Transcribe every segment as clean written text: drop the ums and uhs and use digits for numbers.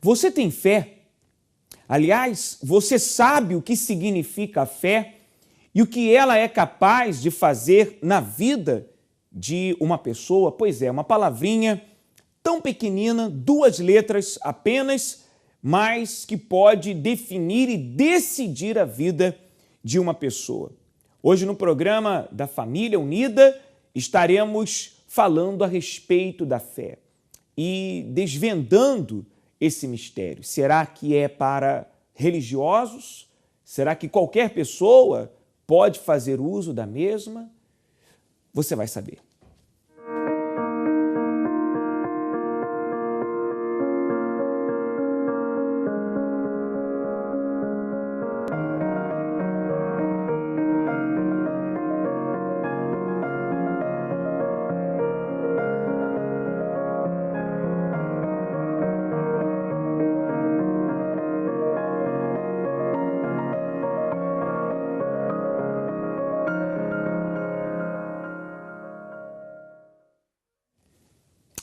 Você tem fé? Aliás, você sabe o que significa a fé e o que ela é capaz de fazer na vida de uma pessoa? Pois é, uma palavrinha tão pequenina, 2 letras apenas, mas que pode definir e decidir a vida de uma pessoa. Hoje, no programa da Família Unida, estaremos falando a respeito da fé e desvendando esse mistério. Será que é para religiosos? Será que qualquer pessoa pode fazer uso da mesma? Você vai saber.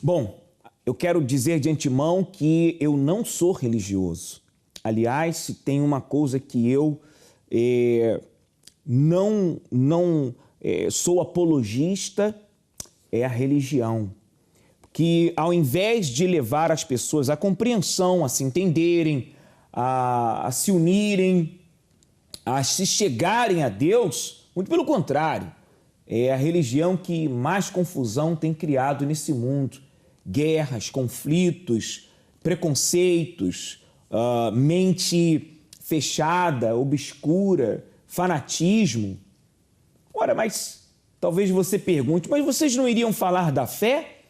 Bom, eu quero dizer de antemão que eu não sou religioso. Aliás, se tem uma coisa que eu não sou apologista, é a religião. Que ao invés de levar as pessoas à compreensão, a se entenderem, a se unirem, a se chegarem a Deus, muito pelo contrário, é a religião que mais confusão tem criado nesse mundo. Guerras, conflitos, preconceitos, mente fechada, obscura, fanatismo. Ora, mas talvez você pergunte, mas vocês não iriam falar da fé?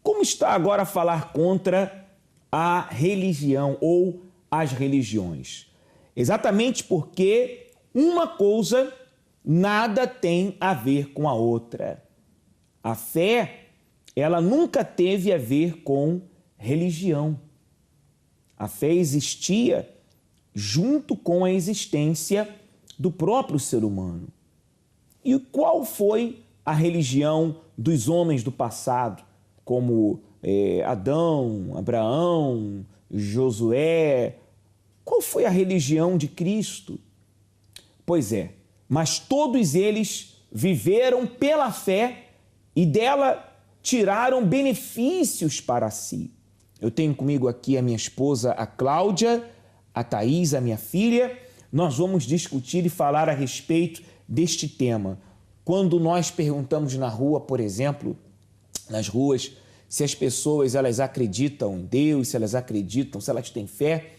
Como está agora a falar contra a religião ou as religiões? Exatamente porque uma coisa nada tem a ver com a outra. A fé, ela nunca teve a ver com religião. A fé existia junto com a existência do próprio ser humano. E qual foi a religião dos homens do passado, como Adão, Abraão, Josué? Qual foi a religião de Cristo? Pois é, mas todos eles viveram pela fé e dela tiraram benefícios para si. Eu tenho comigo aqui a minha esposa, a Cláudia, a Thaís, a minha filha. Nós vamos discutir e falar a respeito deste tema. Quando nós perguntamos na rua, por exemplo, nas ruas, se as pessoas elas acreditam em Deus, se elas acreditam, se elas têm fé,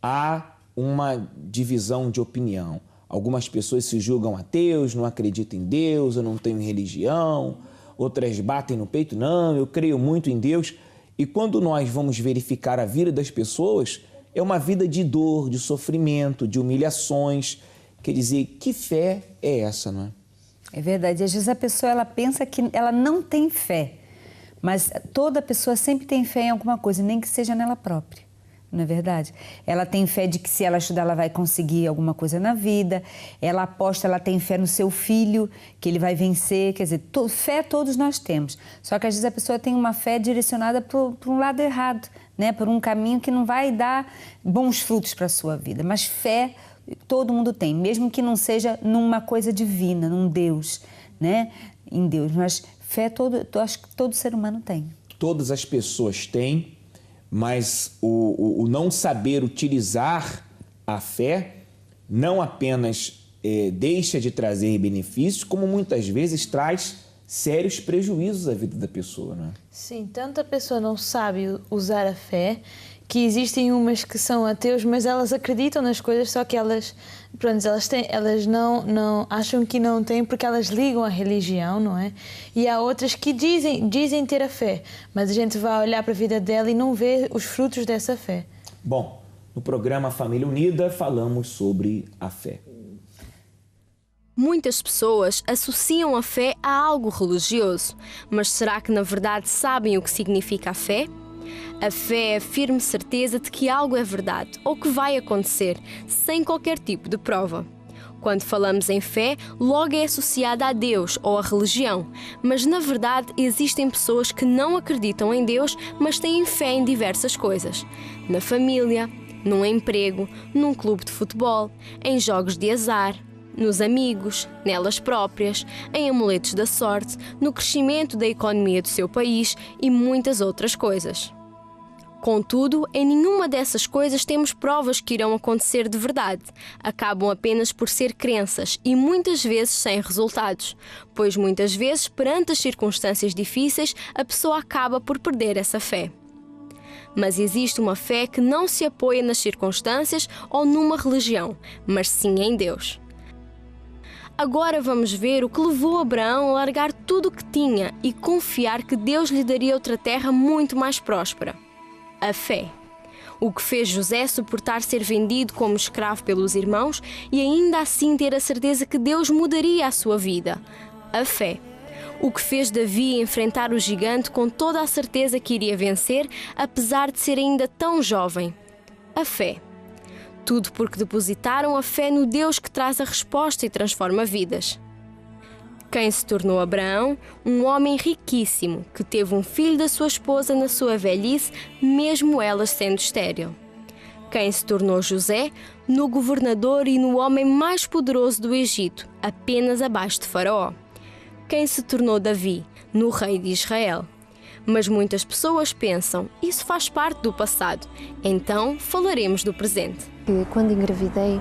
há uma divisão de opinião. Algumas pessoas se julgam ateus, não acreditam em Deus, eu não tenho religião. Outras batem no peito, não, eu creio muito em Deus. E quando nós vamos verificar a vida das pessoas, é uma vida de dor, de sofrimento, de humilhações. Quer dizer, que fé é essa, não é? É verdade. Às vezes a pessoa ela pensa que ela não tem fé, mas toda pessoa sempre tem fé em alguma coisa, nem que seja nela própria. Não é verdade? Ela tem fé de que se ela estudar, ela vai conseguir alguma coisa na vida. Ela aposta, ela tem fé no seu filho, que ele vai vencer. Quer dizer, fé todos nós temos. Só que às vezes a pessoa tem uma fé direcionada para um lado errado, né? Por um caminho que não vai dar bons frutos para a sua vida. Mas fé todo mundo tem, mesmo que não seja numa coisa divina, num Deus, né? Em Deus. Mas fé acho que todo ser humano tem. Todas as pessoas têm. Mas o não saber utilizar a fé não apenas deixa de trazer benefícios, como muitas vezes traz sérios prejuízos à vida da pessoa, não é? Sim, tanta pessoa não sabe usar a fé, que existem umas que são ateus, mas elas acreditam nas coisas, só que elas não acham que não têm porque elas ligam à religião, não é? E há outras que dizem ter a fé, mas a gente vai olhar para a vida dela e não vê os frutos dessa fé. Bom, no programa Família Unida falamos sobre a fé. Muitas pessoas associam a fé a algo religioso, mas será que na verdade sabem o que significa a fé? A fé é a firme certeza de que algo é verdade ou que vai acontecer, sem qualquer tipo de prova. Quando falamos em fé, logo é associada a Deus ou a religião, mas na verdade existem pessoas que não acreditam em Deus, mas têm fé em diversas coisas. Na família, num emprego, num clube de futebol, em jogos de azar, nos amigos, nelas próprias, em amuletos da sorte, no crescimento da economia do seu país e muitas outras coisas. Contudo, em nenhuma dessas coisas temos provas que irão acontecer de verdade. Acabam apenas por ser crenças e muitas vezes sem resultados, pois muitas vezes, perante as circunstâncias difíceis, a pessoa acaba por perder essa fé. Mas existe uma fé que não se apoia nas circunstâncias ou numa religião, mas sim em Deus. Agora vamos ver o que levou Abraão a largar tudo o que tinha e confiar que Deus lhe daria outra terra muito mais próspera. A fé. O que fez José suportar ser vendido como escravo pelos irmãos e ainda assim ter a certeza que Deus mudaria a sua vida. A fé. O que fez Davi enfrentar o gigante com toda a certeza que iria vencer, apesar de ser ainda tão jovem. A fé. Tudo porque depositaram a fé no Deus que traz a resposta e transforma vidas. Quem se tornou Abraão? Um homem riquíssimo, que teve um filho da sua esposa na sua velhice, mesmo ela sendo estéril. Quem se tornou José? No governador e no homem mais poderoso do Egito, apenas abaixo de Faraó. Quem se tornou Davi? No rei de Israel. Mas muitas pessoas pensam, isso faz parte do passado, então falaremos do presente. Quando engravidei,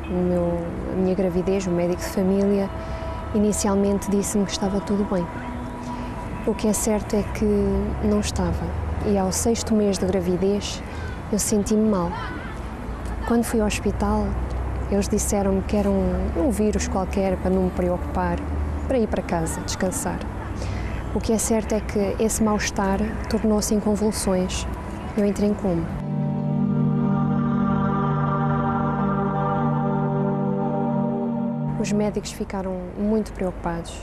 a minha gravidez, o médico de família, inicialmente disse-me que estava tudo bem. O que é certo é que não estava. E ao 6º mês de gravidez, eu senti-me mal. Quando fui ao hospital, eles disseram-me que era um vírus qualquer para não me preocupar, para ir para casa, descansar. O que é certo é que esse mal-estar tornou-se em convulsões. Eu entrei em coma. Os médicos ficaram muito preocupados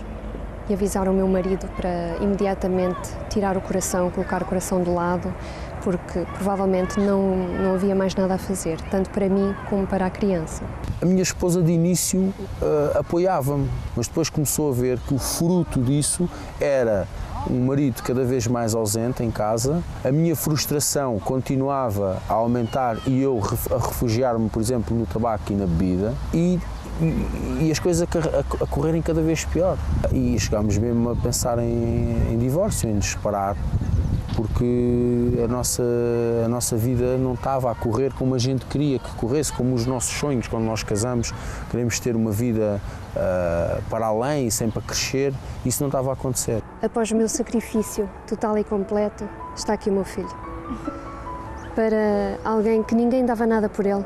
e avisaram o meu marido para imediatamente tirar o coração, colocar o coração de lado, porque provavelmente não havia mais nada a fazer, tanto para mim como para a criança. A minha esposa de início apoiava-me, mas depois começou a ver que o fruto disso era um marido cada vez mais ausente em casa, a minha frustração continuava a aumentar e eu a refugiar-me, por exemplo, no tabaco e na bebida e as coisas a correrem cada vez pior. E chegámos mesmo a pensar em divórcio, em nos separar, porque a nossa vida não estava a correr como a gente queria que corresse, como os nossos sonhos. Quando nós casamos, queremos ter uma vida para além e sempre a crescer, isso não estava a acontecer. Após o meu sacrifício total e completo, está aqui o meu filho. Para alguém que ninguém dava nada por ele,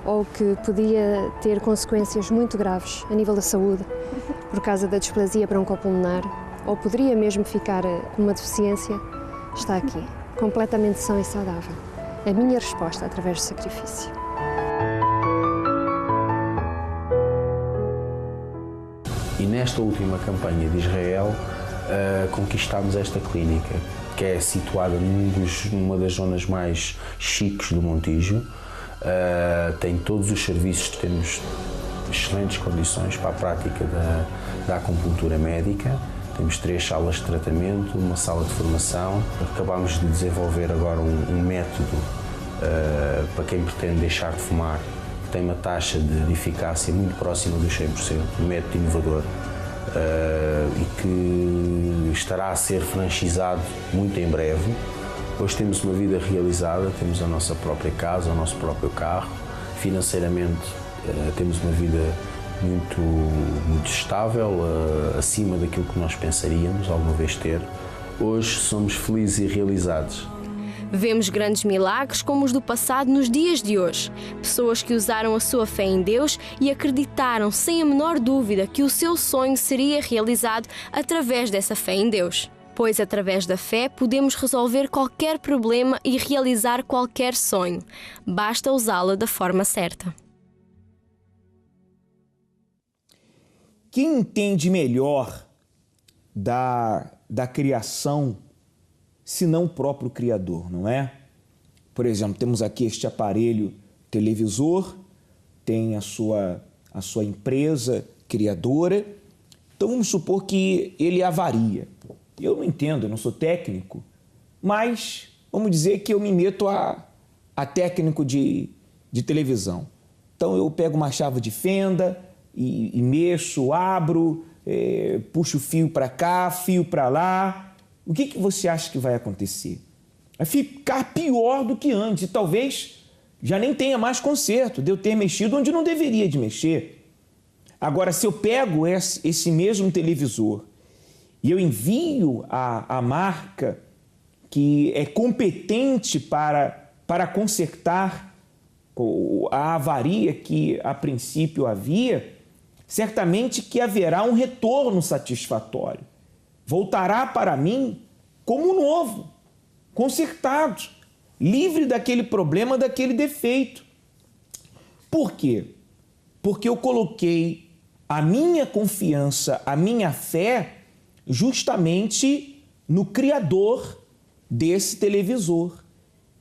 ou que podia ter consequências muito graves a nível da saúde, por causa da displasia broncopulmonar, ou poderia mesmo ficar com uma deficiência, está aqui, completamente são e saudável. A minha resposta através do sacrifício. E nesta última campanha de Israel, conquistámos esta clínica, que é situada numa das zonas mais chiques do Montijo. Tem todos os serviços, temos excelentes condições para a prática da acupuntura médica. Temos 3 salas de tratamento, uma sala de formação. Acabámos de desenvolver agora um método para quem pretende deixar de fumar, que tem uma taxa de eficácia muito próxima dos 100%, um método inovador e que estará a ser franchisado muito em breve. Hoje temos uma vida realizada, temos a nossa própria casa, o nosso próprio carro. Financeiramente temos uma vida muito estável, acima daquilo que nós pensaríamos alguma vez ter. Hoje somos felizes e realizados. Vemos grandes milagres como os do passado nos dias de hoje. Pessoas que usaram a sua fé em Deus e acreditaram sem a menor dúvida que o seu sonho seria realizado através dessa fé em Deus. Pois através da fé podemos resolver qualquer problema e realizar qualquer sonho. Basta usá-la da forma certa. Quem entende melhor da criação, se não o próprio Criador, não é? Por exemplo, temos aqui este aparelho televisor, tem a sua a sua empresa criadora. Então vamos supor que ele avaria. Eu não entendo, eu não sou técnico, mas vamos dizer que eu me meto a técnico de televisão. Então eu pego uma chave de fenda e mexo, abro, puxo fio para cá, fio para lá. O que você acha que vai acontecer? Vai ficar pior do que antes e talvez já nem tenha mais conserto de eu ter mexido onde não deveria de mexer. Agora, se eu pego esse mesmo televisor e eu envio a marca que é competente para consertar a avaria que a princípio havia, certamente que haverá um retorno satisfatório. Voltará para mim como novo, consertado, livre daquele problema, daquele defeito. Por quê? Porque eu coloquei a minha confiança, a minha fé, justamente no Criador desse televisor.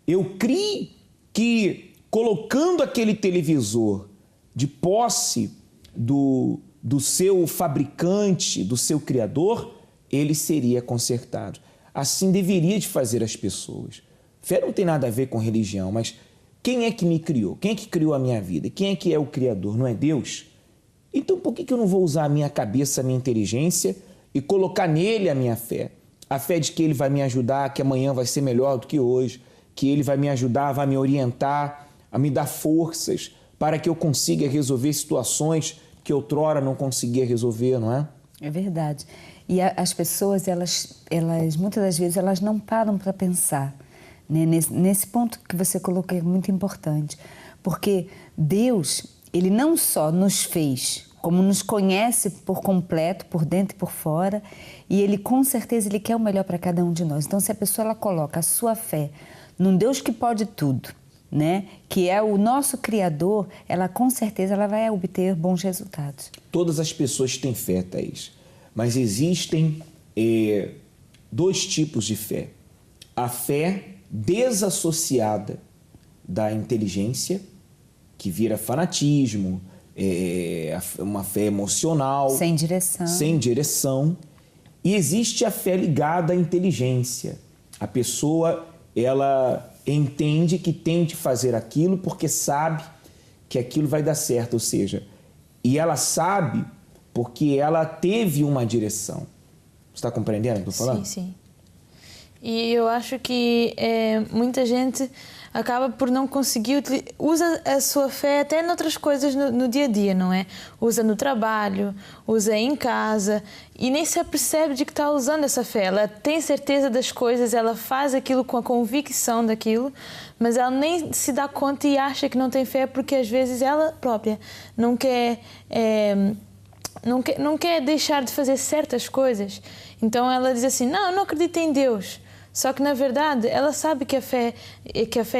Eu criei que, colocando aquele televisor de posse do seu fabricante, do seu Criador, ele seria consertado. Assim deveria de fazer as pessoas. Fé não tem nada a ver com religião, mas quem é que me criou? Quem é que criou a minha vida? Quem é que é o Criador? Não é Deus? Então por que eu não vou usar a minha cabeça, a minha inteligência e colocar nele a minha fé? A fé de que ele vai me ajudar, que amanhã vai ser melhor do que hoje, que ele vai me ajudar, vai me orientar, a me dar forças para que eu consiga resolver situações que outrora não conseguia resolver, não é? É verdade. E as pessoas, elas muitas das vezes, elas não param para pensar, né? Nesse ponto que você colocou é muito importante, porque Deus, Ele não só nos fez, como nos conhece por completo, por dentro e por fora, e Ele, com certeza, Ele quer o melhor para cada um de nós. Então, se a pessoa ela coloca a sua fé num Deus que pode tudo, né? Que é o nosso Criador, ela com certeza ela vai obter bons resultados. Todas as pessoas têm fé, Thaís, mas existem dois tipos de fé. A fé desassociada da inteligência, que vira fanatismo, uma fé emocional. Sem direção. Sem direção. E existe a fé ligada à inteligência. A pessoa, ela entende que tem de fazer aquilo porque sabe que aquilo vai dar certo, ou seja, e ela sabe porque ela teve uma direção. Você está compreendendo o que eu estou falando? Sim, sim. E eu acho que muita gente acaba por não conseguir usa a sua fé até em outras coisas no dia a dia, não é? Usa no trabalho, usa em casa e nem se apercebe de que está usando essa fé. Ela tem certeza das coisas, ela faz aquilo com a convicção daquilo, mas ela nem se dá conta e acha que não tem fé porque às vezes ela própria não quer deixar de fazer certas coisas. Então ela diz assim, não, eu não acredito em Deus. Só que, na verdade, ela sabe que a fé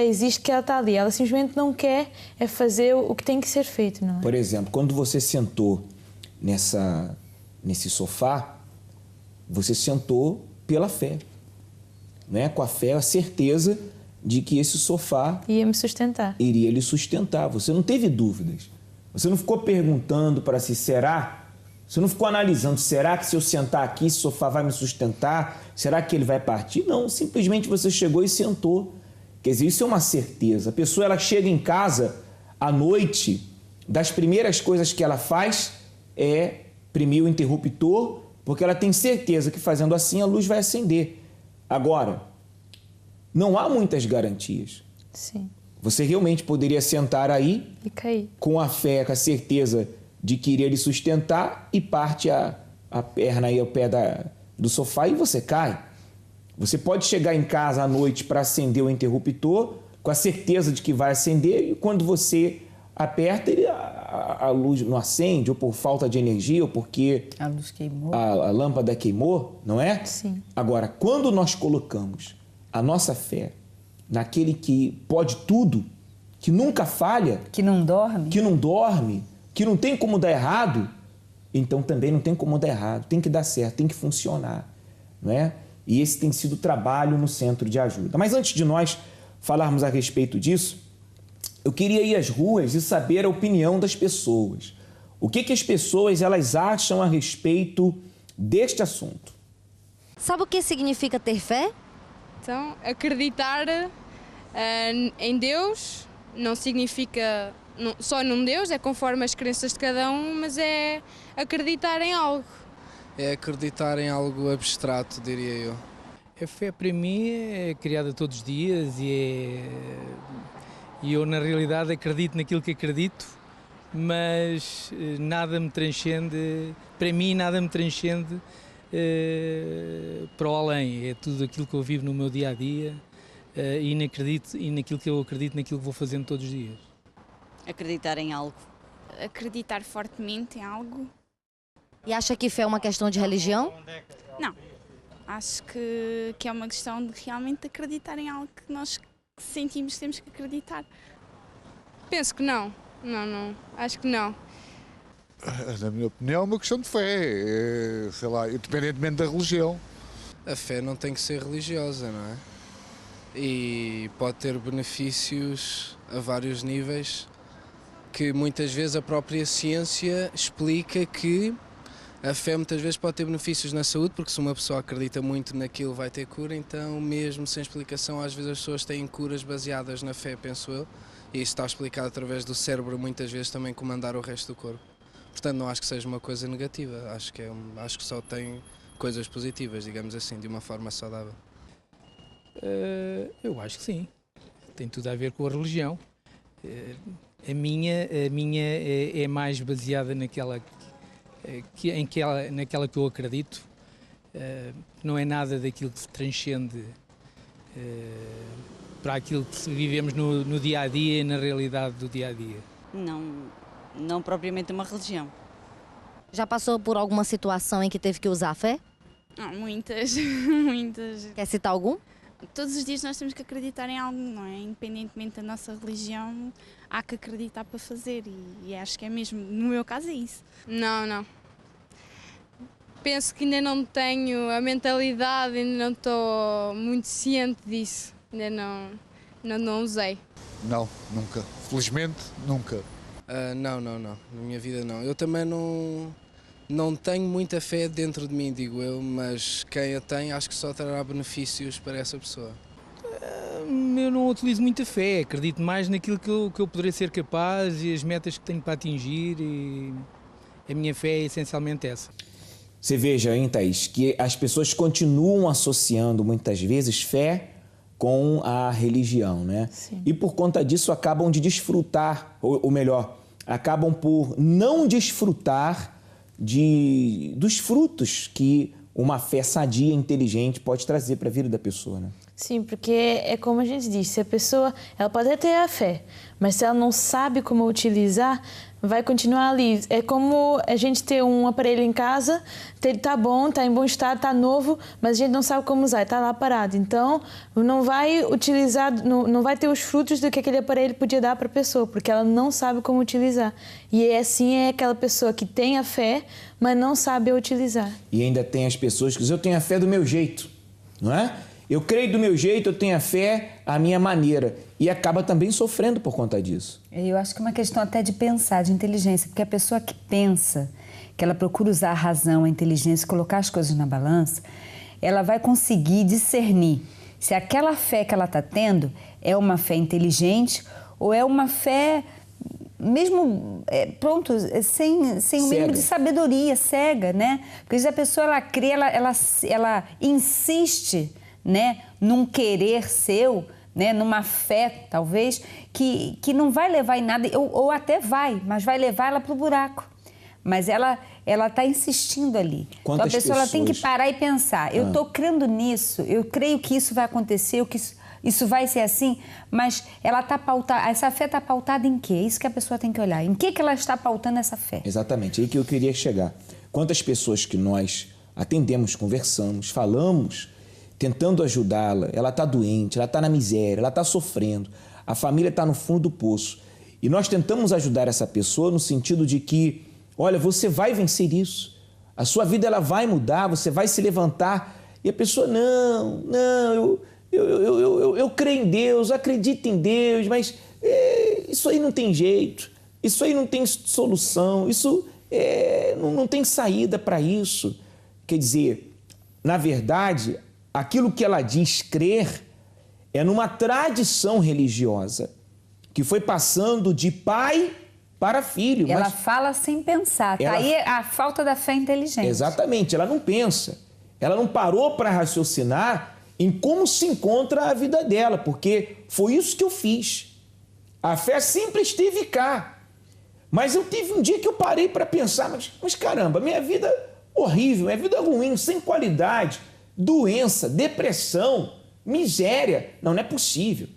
existe, que ela está ali. Ela simplesmente não quer fazer o que tem que ser feito, não é? Por exemplo, quando você sentou nesse sofá, você sentou pela fé. Né? Com a fé, a certeza de que esse sofá ia me sustentar. Iria lhe sustentar. Você não teve dúvidas. Você não ficou perguntando para si, será? Você não ficou analisando, será que se eu sentar aqui, esse sofá vai me sustentar? Será que ele vai partir? Não, simplesmente você chegou e sentou. Quer dizer, isso é uma certeza. A pessoa ela chega em casa à noite, das primeiras coisas que ela faz é imprimir o interruptor, porque ela tem certeza que fazendo assim a luz vai acender. Agora, não há muitas garantias. Sim. Você realmente poderia sentar aí e cair. Com a fé, com a certeza de que iria lhe sustentar e parte a perna e o pé do sofá e você cai. Você pode chegar em casa à noite para acender o interruptor com a certeza de que vai acender e quando você aperta, a luz não acende ou por falta de energia ou porque a luz queimou. A lâmpada queimou, não é? Sim. Agora, quando nós colocamos a nossa fé naquele que pode tudo, que nunca falha, que não dorme, que não tem como dar errado, então também não tem como dar errado, tem que dar certo, tem que funcionar, não é? E esse tem sido o trabalho no Centro de Ajuda. Mas antes de nós falarmos a respeito disso, eu queria ir às ruas e saber a opinião das pessoas. O que as pessoas elas acham a respeito deste assunto. Sabe o que significa ter fé? Então, acreditar em Deus não significa só num Deus, é conforme as crenças de cada um, mas é acreditar em algo. É acreditar em algo abstrato, diria eu. A fé para mim é criada todos os dias e eu na realidade acredito naquilo que acredito, mas nada me transcende, para mim nada me transcende para o além. É tudo aquilo que eu vivo no meu dia a dia e naquilo que eu acredito, naquilo que vou fazendo todos os dias. Acreditar em algo. Acreditar fortemente em algo. E acha que fé é uma questão de religião? Não. Acho que é uma questão de realmente acreditar em algo que nós sentimos que temos que acreditar. Penso que não. Não. Acho que não. Na minha opinião, é uma questão de fé, sei lá, independentemente da religião. A fé não tem que ser religiosa, não é? E pode ter benefícios a vários níveis, que muitas vezes a própria ciência explica que a fé muitas vezes pode ter benefícios na saúde, porque se uma pessoa acredita muito naquilo vai ter cura, então mesmo sem explicação às vezes as pessoas têm curas baseadas na fé, penso eu, e isso está explicado através do cérebro muitas vezes também comandar o resto do corpo. Portanto não acho que seja uma coisa negativa, acho que só tem coisas positivas, digamos assim, de uma forma saudável. Eu acho que sim, tem tudo a ver com a religião. A minha é mais baseada naquela que eu acredito, não é nada daquilo que se transcende para aquilo que vivemos no dia a dia e na realidade do dia a dia. Não propriamente uma religião. Já passou por alguma situação em que teve que usar a fé? Muitas. Quer citar algum? Todos os dias nós temos que acreditar em algo, não é? Independentemente da nossa religião, há que acreditar para fazer e acho que é mesmo, no meu caso é isso. Não. Penso que ainda não tenho a mentalidade, ainda não estou muito ciente disso, ainda não usei. Não, nunca. Felizmente, nunca. Não, na minha vida não. Eu também não tenho muita fé dentro de mim, digo eu, mas quem a tem acho que só trará benefícios para essa pessoa. Eu não utilizo muita fé, acredito mais naquilo que eu poderei ser capaz e as metas que tenho para atingir e a minha fé é essencialmente essa. Você veja, hein, Thaís, que as pessoas continuam associando muitas vezes fé com a religião, né? Sim. E por conta disso acabam de desfrutar, ou melhor, acabam por não desfrutar dos frutos que uma fé sadia e inteligente pode trazer para a vida da pessoa, né? Sim, porque é como a gente diz, se a pessoa, ela pode até ter a fé, mas se ela não sabe como utilizar, vai continuar ali. É como a gente ter um aparelho em casa, está bom, está em bom estado, está novo, mas a gente não sabe como usar, está lá parado. Então, não vai utilizar, não vai ter os frutos do que aquele aparelho podia dar para a pessoa, porque ela não sabe como utilizar. E assim é aquela pessoa que tem a fé, mas não sabe utilizar. E ainda tem as pessoas que dizem, eu tenho a fé do meu jeito, não é? Eu creio do meu jeito, eu tenho a fé à minha maneira. E acaba também sofrendo por conta disso. Eu acho que é uma questão até de pensar, de inteligência, porque a pessoa que pensa, que ela procura usar a razão, a inteligência, colocar as coisas na balança, ela vai conseguir discernir se aquela fé que ela está tendo é uma fé inteligente ou é uma fé mesmo, sem o mínimo de sabedoria, cega, né? Porque se a pessoa ela crê, ela insiste, né, num querer seu, né, numa fé, talvez, que não vai levar em nada, ou até vai, mas vai levar ela para o buraco. Mas ela está insistindo ali. Quantas então a pessoa ela tem que parar e pensar, eu estou crendo nisso, eu creio que isso vai acontecer, que isso vai ser assim, mas ela está pautada, essa fé está pautada em quê? É isso que a pessoa tem que olhar. Em que ela está pautando essa fé? Exatamente, aí que eu queria chegar. Quantas pessoas que nós atendemos, conversamos, falamos, tentando ajudá-la, ela está doente, ela está na miséria, ela está sofrendo, a família está no fundo do poço. E nós tentamos ajudar essa pessoa no sentido de que, olha, você vai vencer isso, a sua vida ela vai mudar, você vai se levantar. E a pessoa, eu creio em Deus, acredito em Deus, mas isso aí não tem jeito. Isso aí não tem solução, isso não tem saída para isso. Quer dizer, na verdade, aquilo que ela diz crer é numa tradição religiosa que foi passando de pai para filho. Ela fala sem pensar, tá aí a falta da fé inteligente. Exatamente, ela não pensa, ela não parou para raciocinar em como se encontra a vida dela, porque foi isso que eu fiz. A fé sempre esteve cá. Mas eu tive um dia que eu parei para pensar, mas caramba, minha vida horrível, minha vida ruim, sem qualidade, doença, depressão, miséria. Não é possível.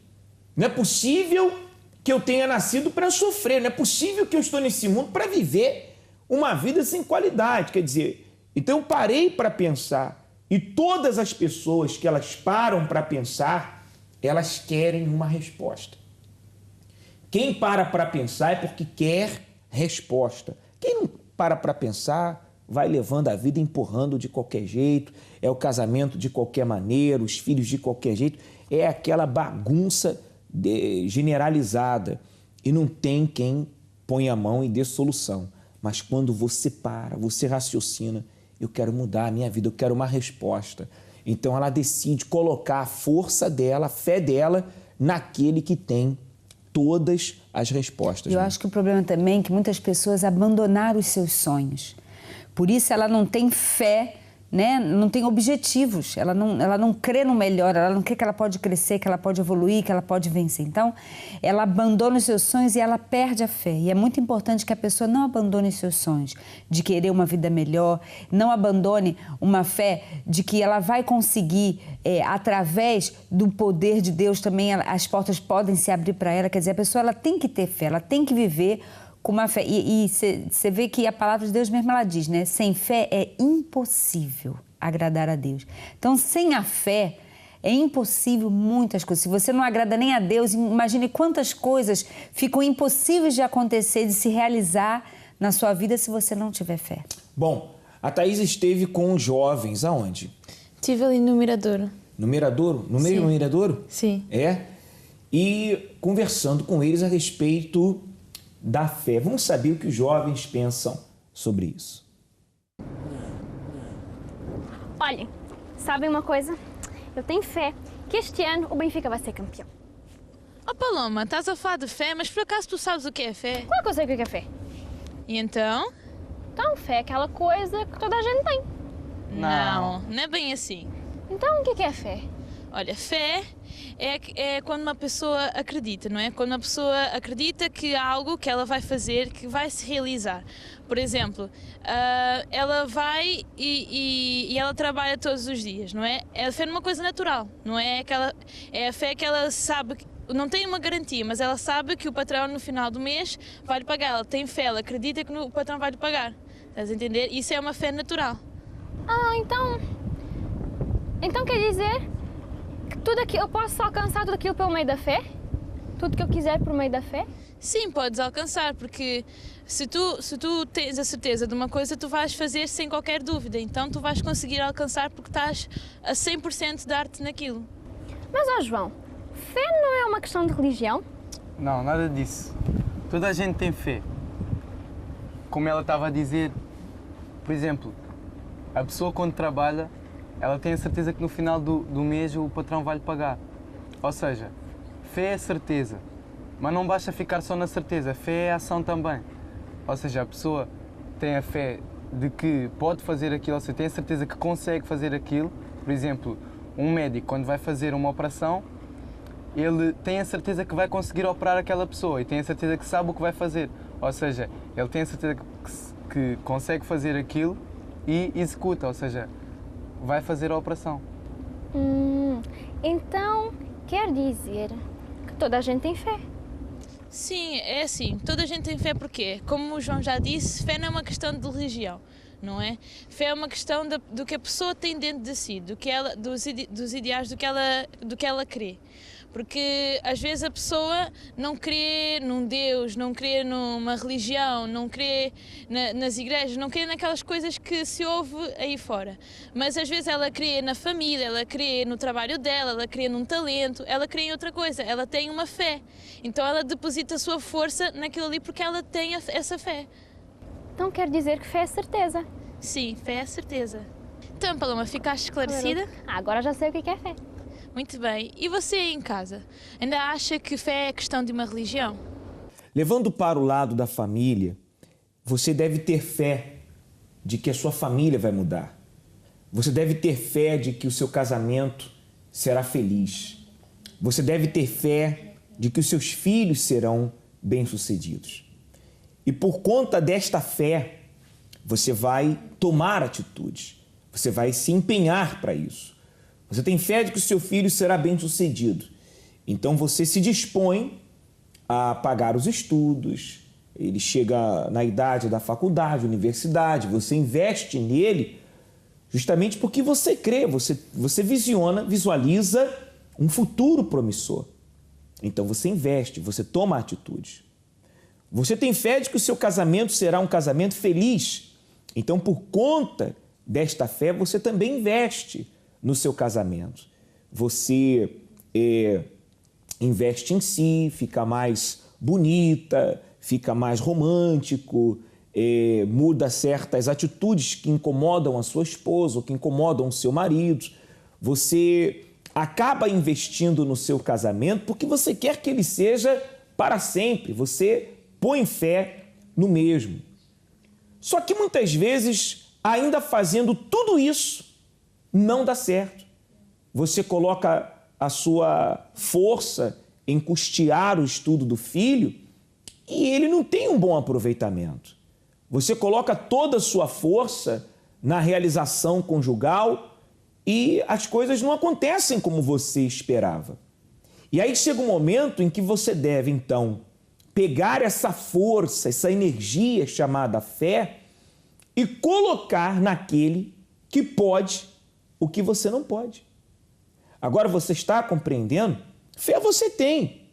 Não é possível que eu tenha nascido para sofrer, não é possível que eu estou nesse mundo para viver uma vida sem qualidade. Quer dizer, então eu parei para pensar, e todas as pessoas que elas param para pensar, elas querem uma resposta. Quem para pensar é porque quer resposta. Quem não para pensar vai levando a vida empurrando de qualquer jeito, é o casamento de qualquer maneira, os filhos de qualquer jeito, é aquela bagunça generalizada e não tem quem põe a mão e dê solução. Mas quando você para, você raciocina, eu quero mudar a minha vida, eu quero uma resposta. Então ela decide colocar a força dela, a fé dela, naquele que tem todas as respostas. Eu acho que o problema também é que muitas pessoas abandonaram os seus sonhos. Por isso ela não tem fé, né? Não tem objetivos, ela não crê no melhor, ela não crê que ela pode crescer, que ela pode evoluir, que ela pode vencer. Então, ela abandona os seus sonhos e ela perde a fé. E é muito importante que a pessoa não abandone os seus sonhos de querer uma vida melhor, não abandone uma fé de que ela vai conseguir, através do poder de Deus também, as portas podem se abrir para ela. Quer dizer, a pessoa ela tem que ter fé, ela tem que viver com uma fé. E você vê que a palavra de Deus mesmo ela diz, né? Sem fé é impossível agradar a Deus. Então, sem a fé é impossível muitas coisas. Se você não agrada nem a Deus, imagine quantas coisas ficam impossíveis de acontecer, de se realizar na sua vida se você não tiver fé. Bom, a Thaís esteve com os jovens aonde? Estive ali no Miradouro. No Miradouro? No meio do Miradouro? Sim. É? E conversando com eles a respeito da fé. Vamos saber o que os jovens pensam sobre isso. Olhem, sabem uma coisa? Eu tenho fé que este ano o Benfica vai ser campeão. Oh Paloma, estás a falar de fé, mas por acaso tu sabes o que é fé? Claro que eu sei o que é fé. E então? Então, fé é aquela coisa que toda a gente tem. Não é bem assim. Então, o que é fé? Olha, fé é quando uma pessoa acredita, não é? Quando uma pessoa acredita que há algo que ela vai fazer, que vai se realizar. Por exemplo, ela vai e ela trabalha todos os dias, não é? É a fé numa coisa natural, não é? É a fé que ela sabe, não tem uma garantia, mas ela sabe que o patrão no final do mês vai lhe pagar. Ela tem fé, ela acredita que o patrão vai lhe pagar. Estás a entender? Isso é uma fé natural. Então quer dizer que eu posso alcançar tudo aquilo pelo meio da fé? Tudo que eu quiser por meio da fé? Sim, podes alcançar, porque se tu tens a certeza de uma coisa, tu vais fazer sem qualquer dúvida. Então tu vais conseguir alcançar porque estás a 100% de arte naquilo. Mas, João, fé não é uma questão de religião? Não, nada disso. Toda a gente tem fé. Como ela estava a dizer, por exemplo, a pessoa quando trabalha, ela tem a certeza que no final do mês o patrão vai lhe pagar. Ou seja, fé é certeza, mas não basta ficar só na certeza, fé é ação também. Ou seja, a pessoa tem a fé de que pode fazer aquilo, ou seja, tem a certeza que consegue fazer aquilo. Por exemplo, um médico, quando vai fazer uma operação, ele tem a certeza que vai conseguir operar aquela pessoa e tem a certeza que sabe o que vai fazer. Ou seja, ele tem a certeza que consegue fazer aquilo e executa, ou seja, vai fazer a operação. Então, quer dizer que toda a gente tem fé? Sim, é assim. Toda a gente tem fé porque, como o João já disse, fé não é uma questão de religião, não é? Fé é uma questão do que a pessoa tem dentro de si, dos ideais, do que ela crê. Porque às vezes a pessoa não crê num Deus, não crê numa religião, não crê nas igrejas, não crê naquelas coisas que se ouve aí fora. Mas às vezes ela crê na família, ela crê no trabalho dela, ela crê num talento, ela crê em outra coisa, ela tem uma fé. Então ela deposita a sua força naquilo ali porque ela tem essa fé. Então quer dizer que fé é certeza? Sim, fé é certeza. Então, Paloma, ficaste esclarecida? Agora já sei o que é fé. Muito bem. E você em casa? Ainda acha que fé é questão de uma religião? Levando para o lado da família, você deve ter fé de que a sua família vai mudar. Você deve ter fé de que o seu casamento será feliz. Você deve ter fé de que os seus filhos serão bem-sucedidos. E por conta desta fé, você vai tomar atitudes. Você vai se empenhar para isso. Você tem fé de que o seu filho será bem-sucedido. Então você se dispõe a pagar os estudos. Ele chega na idade da faculdade, universidade. Você investe nele justamente porque você crê, você visualiza um futuro promissor. Então você investe, você toma atitude. Você tem fé de que o seu casamento será um casamento feliz. Então, por conta desta fé, você também investe no seu casamento. Você investe em si, fica mais bonita, fica mais romântico, muda certas atitudes que incomodam a sua esposa ou que incomodam o seu marido. Você acaba investindo no seu casamento porque você quer que ele seja para sempre. Você põe fé no mesmo. Só que muitas vezes, ainda fazendo tudo isso, não dá certo. Você coloca a sua força em custear o estudo do filho e ele não tem um bom aproveitamento. Você coloca toda a sua força na realização conjugal e as coisas não acontecem como você esperava. E aí chega um momento em que você deve, então, pegar essa força, essa energia chamada fé e colocar naquele que pode o que você não pode. Agora você está compreendendo? Fé você tem.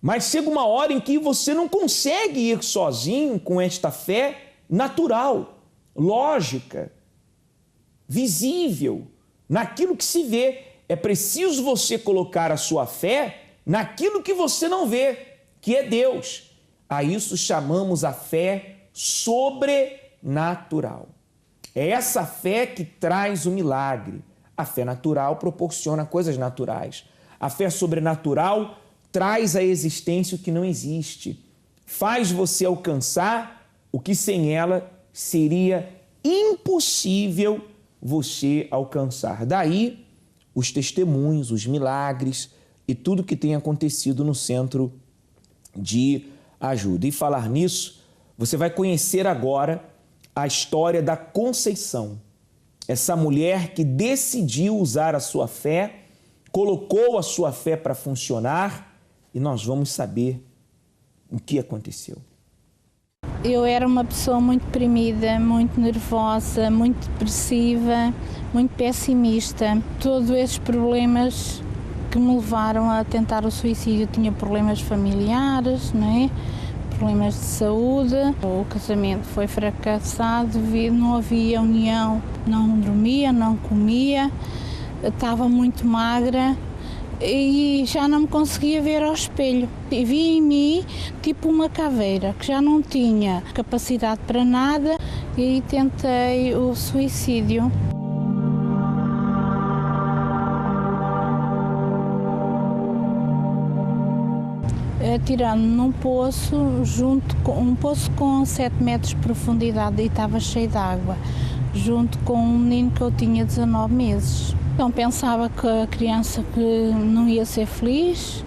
Mas chega uma hora em que você não consegue ir sozinho com esta fé natural, lógica, visível, naquilo que se vê. É preciso você colocar a sua fé naquilo que você não vê, que é Deus. A isso chamamos a fé sobrenatural. É essa fé que traz o milagre. A fé natural proporciona coisas naturais. A fé sobrenatural traz à existência o que não existe. Faz você alcançar o que sem ela seria impossível você alcançar. Daí os testemunhos, os milagres e tudo que tem acontecido no Centro de Ajuda. E falar nisso, você vai conhecer agora a história da Conceição. Essa mulher que decidiu usar a sua fé, colocou a sua fé para funcionar e nós vamos saber o que aconteceu. Eu era uma pessoa muito deprimida, muito nervosa, muito depressiva, muito pessimista. Todos esses problemas que me levaram a tentar o suicídio. Tinha problemas familiares, não é? Problemas de saúde. O casamento foi fracassado, não havia união, não dormia, não comia, estava muito magra e já não me conseguia ver ao espelho. E vi em mim tipo uma caveira, que já não tinha capacidade para nada e tentei o suicídio. Atirando num poço, junto com um poço com 7 metros de profundidade e estava cheio de água, junto com um menino que eu tinha 19 meses. Então pensava que a criança que não ia ser feliz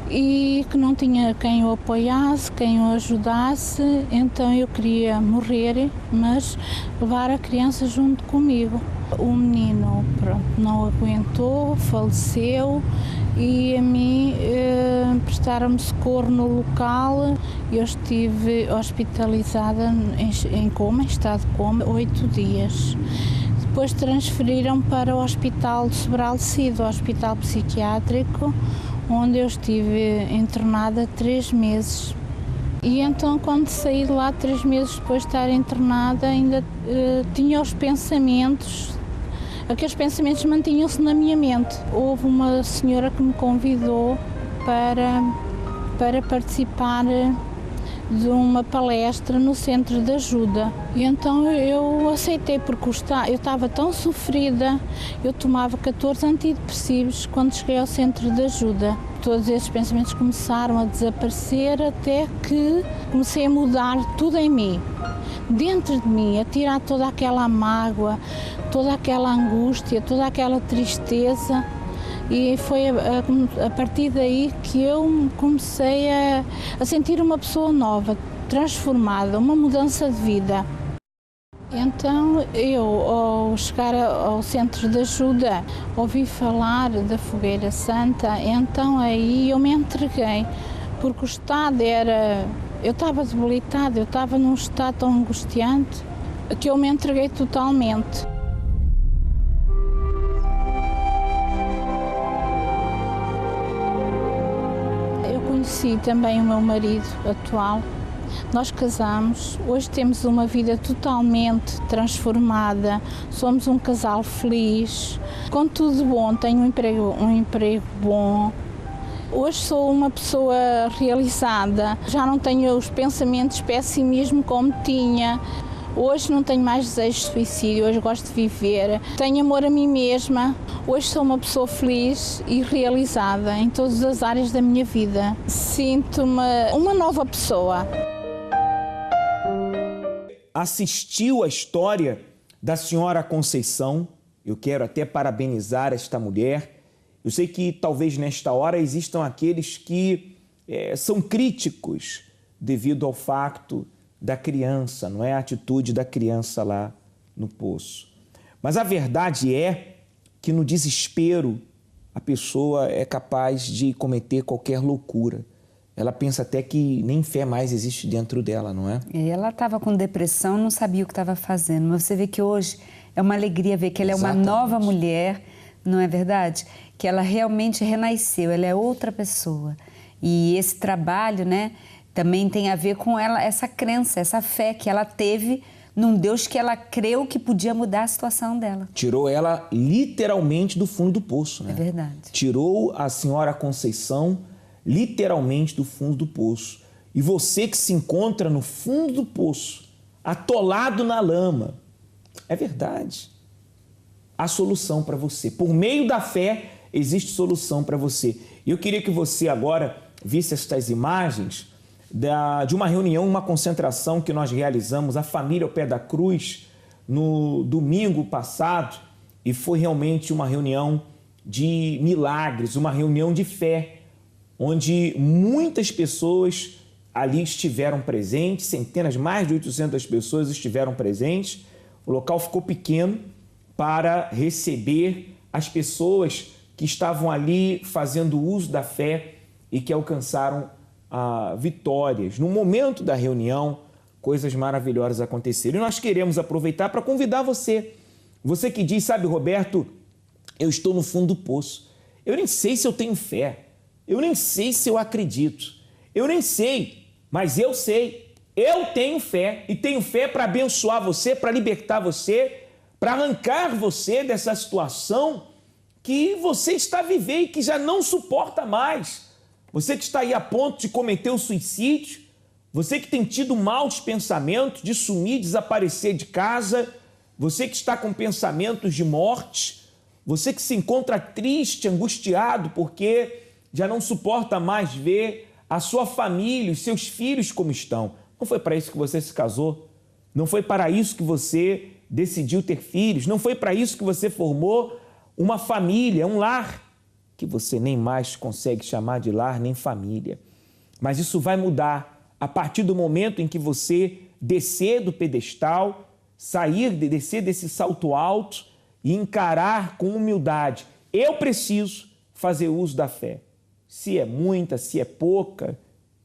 e que não tinha quem o apoiasse, quem o ajudasse, então eu queria morrer, mas levar a criança junto comigo. O menino, pronto, não aguentou, faleceu e a mim prestaram-me socorro no local. Eu estive hospitalizada em coma, em estado de coma, 8 dias. Depois transferiram para o Hospital de Sobral de Cid, o Hospital Psiquiátrico, onde eu estive internada 3 meses. E então, quando saí de lá 3 meses depois de estar internada, ainda tinha os pensamentos, aqueles pensamentos mantinham-se na minha mente. Houve uma senhora que me convidou para participar de uma palestra no centro de ajuda. E então eu aceitei, porque eu estava tão sofrida, eu tomava 14 antidepressivos quando cheguei ao centro de ajuda. Todos esses pensamentos começaram a desaparecer até que comecei a mudar tudo em mim, dentro de mim, a tirar toda aquela mágoa, toda aquela angústia, toda aquela tristeza. E foi a partir daí que eu comecei a sentir uma pessoa nova, transformada, uma mudança de vida. Então eu, ao chegar ao centro de ajuda, ouvi falar da Fogueira Santa, então aí eu me entreguei, porque o estado era... Eu estava debilitada, eu estava num estado tão angustiante que eu me entreguei totalmente. Conheci também o meu marido atual, nós casamos, hoje temos uma vida totalmente transformada, somos um casal feliz, com tudo bom, tenho um emprego bom. Hoje sou uma pessoa realizada, já não tenho os pensamentos de pessimismo como tinha. Hoje não tenho mais desejos de suicídio, hoje gosto de viver, tenho amor a mim mesma, hoje sou uma pessoa feliz e realizada em todas as áreas da minha vida. Sinto-me uma nova pessoa. Assistiu a história da senhora Conceição, eu quero até parabenizar esta mulher. Eu sei que talvez nesta hora existam aqueles que são críticos devido ao facto da criança, não é a atitude da criança lá no poço. Mas a verdade é que no desespero a pessoa é capaz de cometer qualquer loucura. Ela pensa até que nem fé mais existe dentro dela, não é? E ela estava com depressão, não sabia o que estava fazendo. Mas você vê que hoje é uma alegria ver que ela é uma nova mulher, não é verdade? Que ela realmente renasceu, ela é outra pessoa. E esse trabalho, né, também tem a ver com ela, essa crença, essa fé que ela teve num Deus que ela creu que podia mudar a situação dela. Tirou ela literalmente do fundo do poço, né? É verdade. Tirou a senhora Conceição literalmente do fundo do poço. E você que se encontra no fundo do poço, atolado na lama, é verdade. Há solução para você. Por meio da fé, existe solução para você. E eu queria que você agora visse estas imagens de uma reunião, uma concentração que nós realizamos, a família ao pé da cruz, no domingo passado, e foi realmente uma reunião de milagres, uma reunião de fé, onde muitas pessoas ali estiveram presentes, centenas, mais de 800 pessoas estiveram presentes. O local ficou pequeno para receber as pessoas que estavam ali fazendo uso da fé e que alcançaram vitórias. No momento da reunião, coisas maravilhosas aconteceram. E nós queremos aproveitar para convidar você. Você que diz, sabe, Roberto, eu estou no fundo do poço. Eu nem sei se eu tenho fé. Eu nem sei se eu acredito. Eu nem sei, mas eu sei. Eu tenho fé e tenho fé para abençoar você, para libertar você, para arrancar você dessa situação que você está vivendo e que já não suporta mais. Você que está aí a ponto de cometer o suicídio, você que tem tido maus pensamentos de sumir, desaparecer de casa, você que está com pensamentos de morte, você que se encontra triste, angustiado, porque já não suporta mais ver a sua família, os seus filhos como estão. Não foi para isso que você se casou, não foi para isso que você decidiu ter filhos, não foi para isso que você formou uma família, um lar, que você nem mais consegue chamar de lar nem família. Mas isso vai mudar a partir do momento em que você descer do pedestal, descer desse salto alto e encarar com humildade. Eu preciso fazer uso da fé. Se é muita, se é pouca,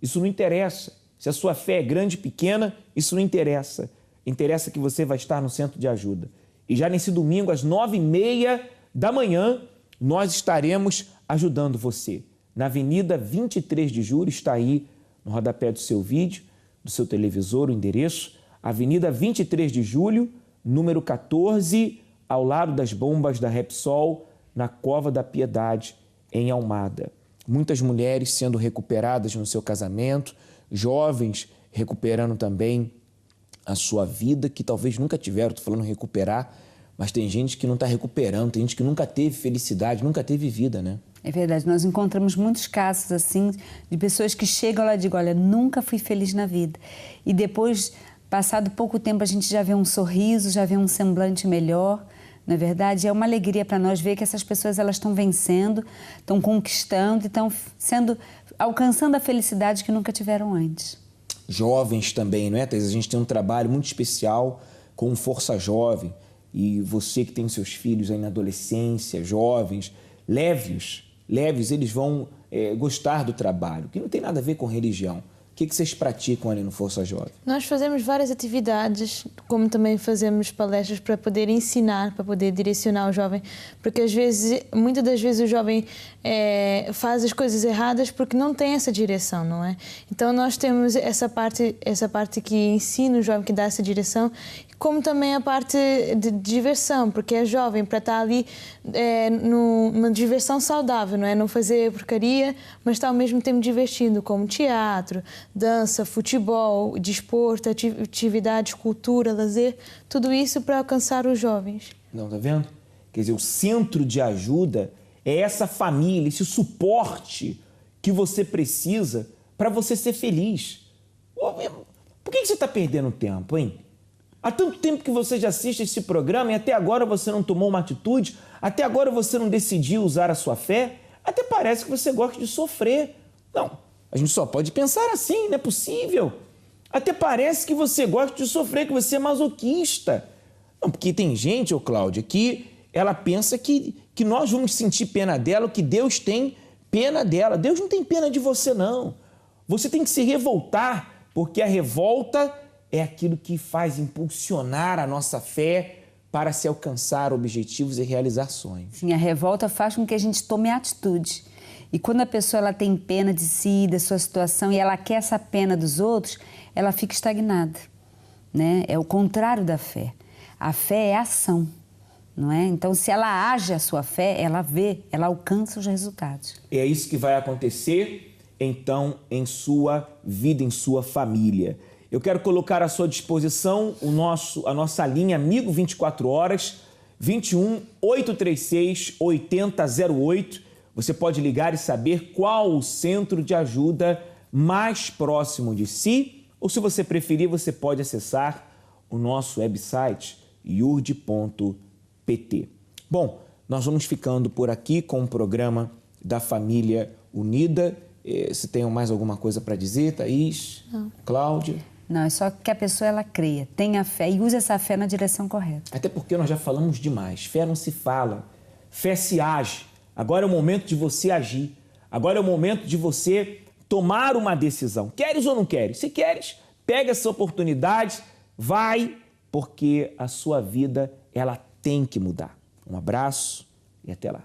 isso não interessa. Se a sua fé é grande, pequena, isso não interessa. Interessa que você vai estar no centro de ajuda. E já nesse domingo, às 9h30 da manhã, nós estaremos ajudando você. Na Avenida 23 de Julho, está aí no rodapé do seu vídeo, do seu televisor, o endereço, Avenida 23 de Julho, número 14, ao lado das bombas da Repsol, na Cova da Piedade, em Almada. Muitas mulheres sendo recuperadas no seu casamento, jovens recuperando também a sua vida, que talvez nunca tiveram, estou falando recuperar, mas tem gente que não está recuperando, tem gente que nunca teve felicidade, nunca teve vida, né? É verdade, nós encontramos muitos casos assim, de pessoas que chegam lá e dizem, olha, nunca fui feliz na vida. E depois, passado pouco tempo, a gente já vê um sorriso, já vê um semblante melhor. Na verdade, é uma alegria para nós ver que essas pessoas elas estão vencendo, estão conquistando e estão alcançando a felicidade que nunca tiveram antes. Jovens também, não é, Thais? A gente tem um trabalho muito especial com Força Jovem. E você que tem seus filhos aí na adolescência, jovens, leve-os, eles vão gostar do trabalho, que não tem nada a ver com religião. O que vocês praticam ali no Força Jovem? Nós fazemos várias atividades, como também fazemos palestras para poder ensinar, para poder direcionar o jovem, porque às vezes, muitas das vezes o jovem faz as coisas erradas porque não tem essa direção, não é? Então nós temos essa parte que ensina o jovem, que dá essa direção, como também a parte de diversão, porque é jovem para estar ali numa diversão saudável, não é? Não fazer porcaria, mas estar ao mesmo tempo divertindo, como teatro, dança, futebol, desporto, atividades, cultura, lazer, tudo isso para alcançar os jovens. Não, tá vendo? Quer dizer, o centro de ajuda é essa família, esse suporte que você precisa para você ser feliz. Por que você está perdendo tempo, hein? Há tanto tempo que você já assiste esse programa e até agora você não tomou uma atitude, até agora você não decidiu usar a sua fé, até parece que você gosta de sofrer. Não, a gente só pode pensar assim, não é possível. Até parece que você gosta de sofrer, que você é masoquista. Não, porque tem gente, ô Cláudia, que ela pensa que nós vamos sentir pena dela, que Deus tem pena dela. Deus não tem pena de você, não. Você tem que se revoltar, porque a revolta é aquilo que faz impulsionar a nossa fé para se alcançar objetivos e realizar sonhos. Sim, a revolta faz com que a gente tome atitude. E quando a pessoa ela tem pena de si, da sua situação, e ela quer essa pena dos outros, ela fica estagnada, né? É o contrário da fé. A fé é ação, não é? Então, se ela age a sua fé, ela vê, ela alcança os resultados. É isso que vai acontecer, então, em sua vida, em sua família. Eu quero colocar à sua disposição a nossa linha Amigo 24 Horas, 21 836 8008. Você pode ligar e saber qual o centro de ajuda mais próximo de si, ou se você preferir, você pode acessar o nosso website iurde.pt. Bom, nós vamos ficando por aqui com o programa da Família Unida. Você tem mais alguma coisa para dizer, Thaís? Não. Cláudia? Não, é só que a pessoa ela creia, tenha fé e use essa fé na direção correta. Até porque nós já falamos demais. Fé não se fala, fé se age. Agora é o momento de você agir. Agora é o momento de você tomar uma decisão. Queres ou não queres? Se queres, pega essa oportunidade, vai, porque a sua vida ela tem que mudar. Um abraço e até lá.